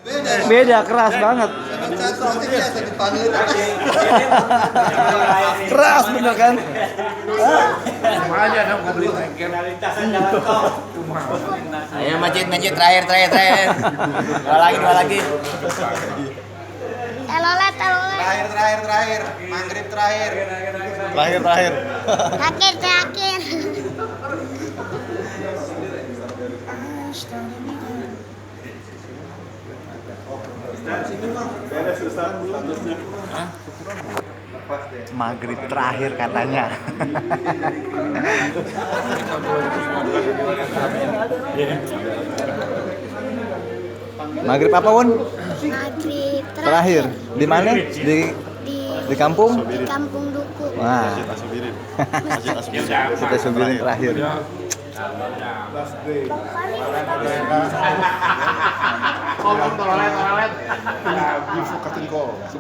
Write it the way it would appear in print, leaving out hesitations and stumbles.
Beda, keras banget. Keras bener kan? Semuanya dong mau beli tanker. Ayo Majid terakhir. Dua lagi. Telolet. Terakhir. Maghrib terakhir. Terakhir. Terakhir. Maghrib terakhir katanya. Maghrib apa, Won? Maghrib Terakhir. Di mana? Di kampung? di Kampung Duku. Wah. Kita subirin terakhir. Tolong toilet. Info cutting call.